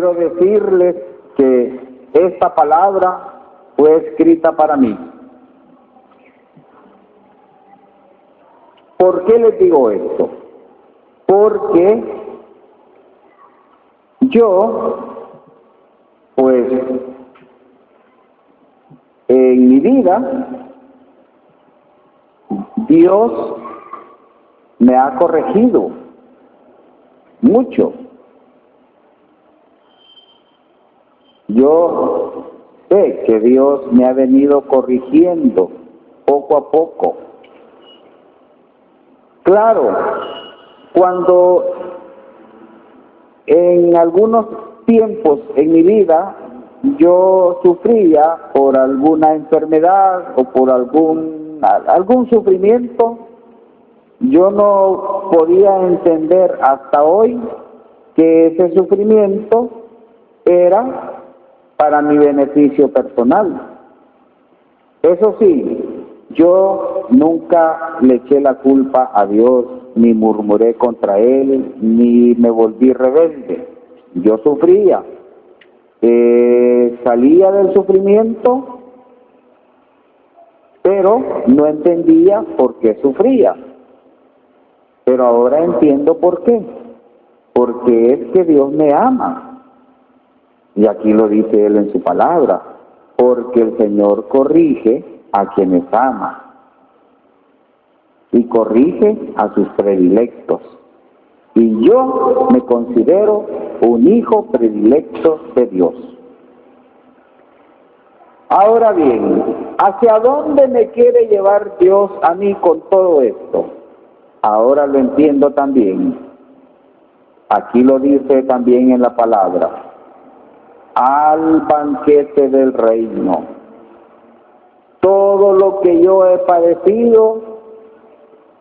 quiero decirles que esta palabra fue escrita para mí. ¿Por qué les digo esto? Porque yo, pues, en mi vida, Dios me ha corregido mucho. Yo sé que Dios me ha venido corrigiendo poco a poco. Claro, cuando en algunos tiempos en mi vida yo sufría por alguna enfermedad o por algún sufrimiento, yo no podía entender hasta hoy que ese sufrimiento era para mi beneficio personal. Eso sí, yo nunca le eché la culpa a Dios, ni murmuré contra Él, ni me volví rebelde. Yo sufría, salía del sufrimiento, pero no entendía por qué sufría. Pero ahora entiendo por qué. Porque es que Dios me ama. Y aquí lo dice Él en su palabra. Porque el Señor corrige a quienes ama. Y corrige a sus predilectos. Y yo me considero un hijo predilecto de Dios. Ahora bien, ¿hacia dónde me quiere llevar Dios a mí con todo esto? Ahora lo entiendo también. Aquí lo dice también en la palabra. Al banquete del reino. Todo lo que yo he padecido,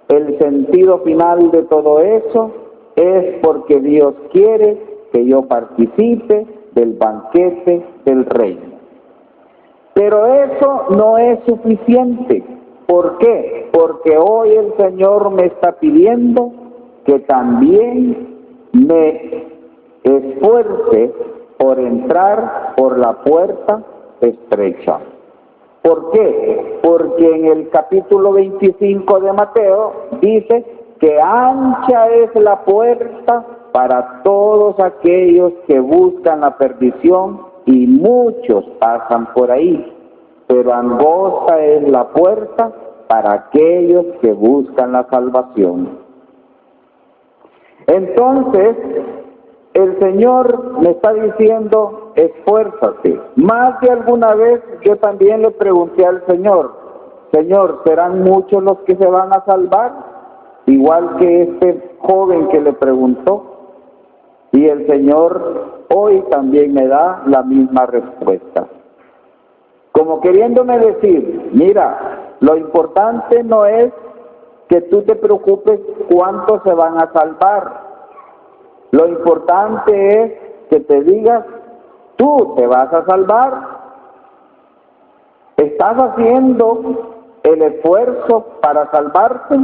el sentido final de todo eso, es porque Dios quiere que yo participe del banquete del reino. Pero eso no es suficiente. ¿Por qué? Porque hoy el Señor me está pidiendo que también me esfuerce por entrar por la puerta estrecha. ¿Por qué? Porque en el capítulo 25 de Mateo dice que ancha es la puerta para todos aquellos que buscan la perdición y muchos pasan por ahí, pero angosta es la puerta para aquellos que buscan la salvación. Entonces, el Señor me está diciendo, esfuérzate. Más de alguna vez yo también le pregunté al Señor, Señor, ¿serán muchos los que se van a salvar? Igual que este joven que le preguntó. Y el Señor hoy también me da la misma respuesta. Como queriéndome decir, mira, lo importante no es que tú te preocupes cuántos se van a salvar. Lo importante es que te digas, tú te vas a salvar. ¿Estás haciendo el esfuerzo para salvarte?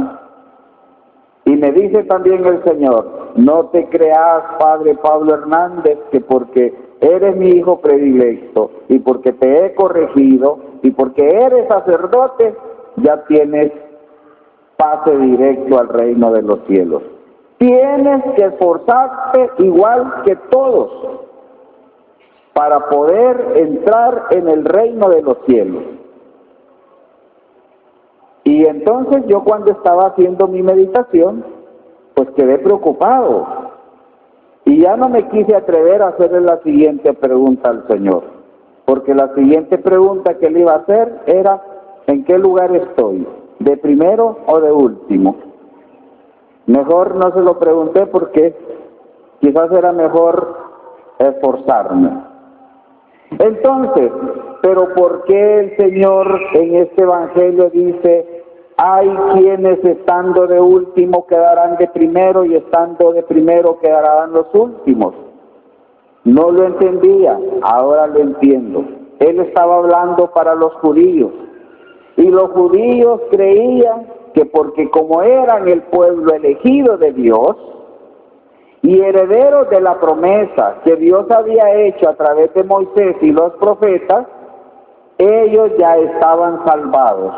Y me dice también el Señor, no te creas, Padre Pablo Hernández, que porque eres mi hijo predilecto y porque te he corregido y porque eres sacerdote, ya tienes pase directo al reino de los cielos. Tienes que esforzarte igual que todos para poder entrar en el reino de los cielos. Y entonces yo cuando estaba haciendo mi meditación, pues quedé preocupado. Y ya no me quise atrever a hacerle la siguiente pregunta al Señor. Porque la siguiente pregunta que le iba a hacer era, ¿en qué lugar estoy? ¿De primero o de último? Mejor no se lo pregunté porque quizás era mejor esforzarme. Entonces, ¿pero por qué el Señor en este evangelio dice, hay quienes estando de último quedarán de primero y estando de primero quedarán los últimos? No lo entendía, ahora lo entiendo. Él estaba hablando para los judíos. Y los judíos creían que porque como eran el pueblo elegido de Dios, y herederos de la promesa que Dios había hecho a través de Moisés y los profetas, ellos ya estaban salvados.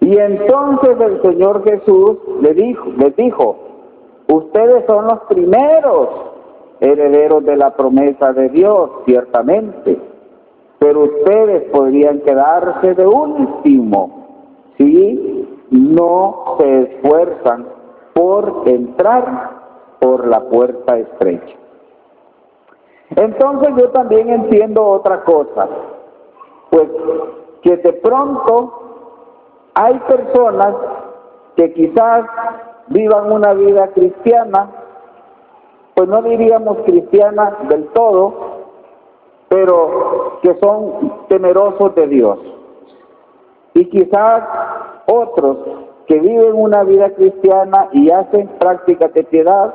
Y entonces el Señor Jesús les dijo, ustedes son los primeros herederos de la promesa de Dios, ciertamente, pero ustedes podrían quedarse de último si no se esfuerzan por entrar por la puerta estrecha. Entonces yo también entiendo otra cosa, pues que de pronto hay personas que quizás vivan una vida cristiana, pues no diríamos cristiana del todo, pero que son temerosos de Dios. Y quizás otros que viven una vida cristiana y hacen prácticas de piedad,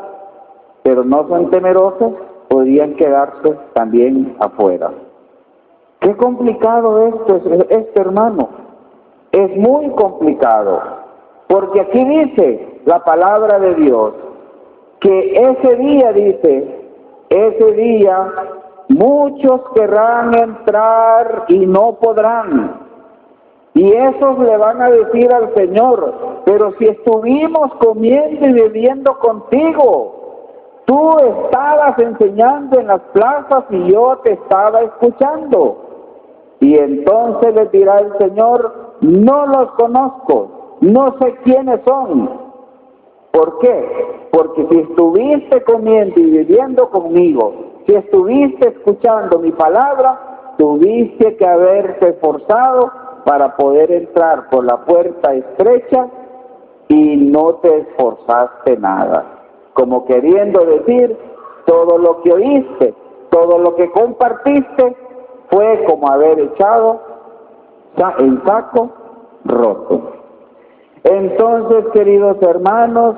pero no son temerosos, podrían quedarse también afuera. Qué complicado esto, hermano. Es muy complicado, porque aquí dice la palabra de Dios, que ese día muchos querrán entrar y no podrán. Y esos le van a decir al Señor, pero si estuvimos comiendo y bebiendo contigo, tú estabas enseñando en las plazas y yo te estaba escuchando. Y entonces les dirá el Señor, no los conozco, no sé quiénes son. ¿Por qué? Porque si estuviste comiendo y viviendo conmigo, si estuviste escuchando mi palabra, tuviste que haberte esforzado para poder entrar por la puerta estrecha y no te esforzaste nada. Como queriendo decir, todo lo que oíste, todo lo que compartiste, fue como haber echado en saco roto. Entonces, queridos hermanos,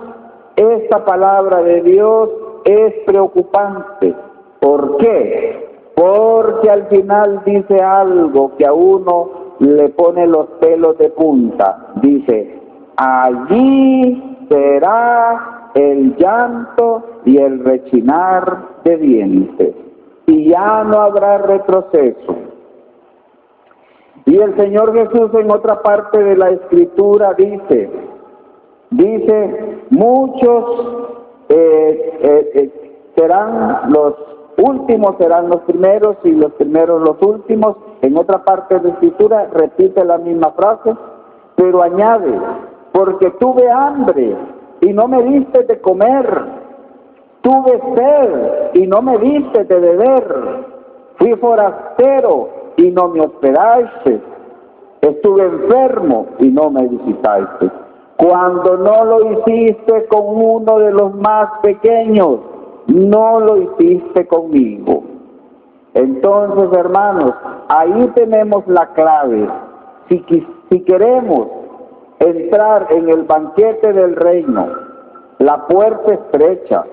esta palabra de Dios es preocupante. ¿Por qué? Porque al final dice algo que a uno le pone los pelos de punta. Dice, allí será el llanto y el rechinar de dientes, y ya no habrá retroceso. Y el Señor Jesús en otra parte de la Escritura dice, muchos serán los últimos, serán los primeros, y los primeros los últimos. En otra parte de la Escritura repite la misma frase, pero añade, porque tuve hambre y no me diste de comer, tuve sed y no me diste de beber, fui forastero y no me hospedaste, estuve enfermo y no me visitaste. Cuando no lo hiciste con uno de los más pequeños, no lo hiciste conmigo. Entonces, hermanos, ahí tenemos la clave. Si queremos entrar en el banquete del reino, la puerta estrecha,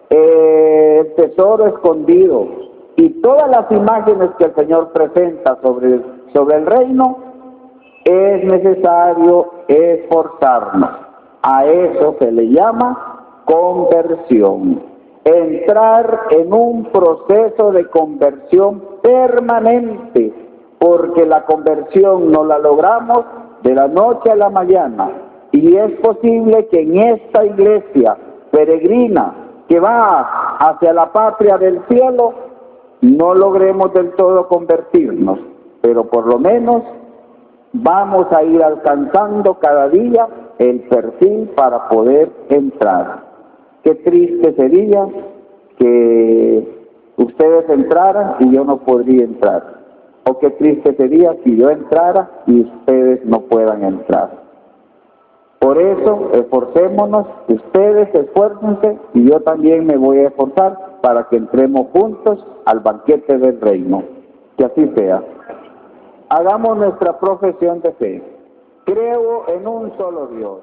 el tesoro escondido y todas las imágenes que el Señor presenta sobre el reino, es necesario esforzarnos. A eso se le llama conversión. Entrar en un proceso de conversión permanente, porque la conversión no la logramos de la noche a la mañana, y es posible que en esta iglesia peregrina que va hacia la patria del cielo no logremos del todo convertirnos, pero por lo menos vamos a ir alcanzando cada día el perfil para poder entrar. Qué triste sería que ustedes entraran y yo no podría entrar. O qué triste sería si yo entrara y ustedes no puedan entrar. Por eso, esforcémonos, ustedes esfuércense y yo también me voy a esforzar para que entremos juntos al banquete del reino. Que así sea. Hagamos nuestra profesión de fe. Creo en un solo Dios,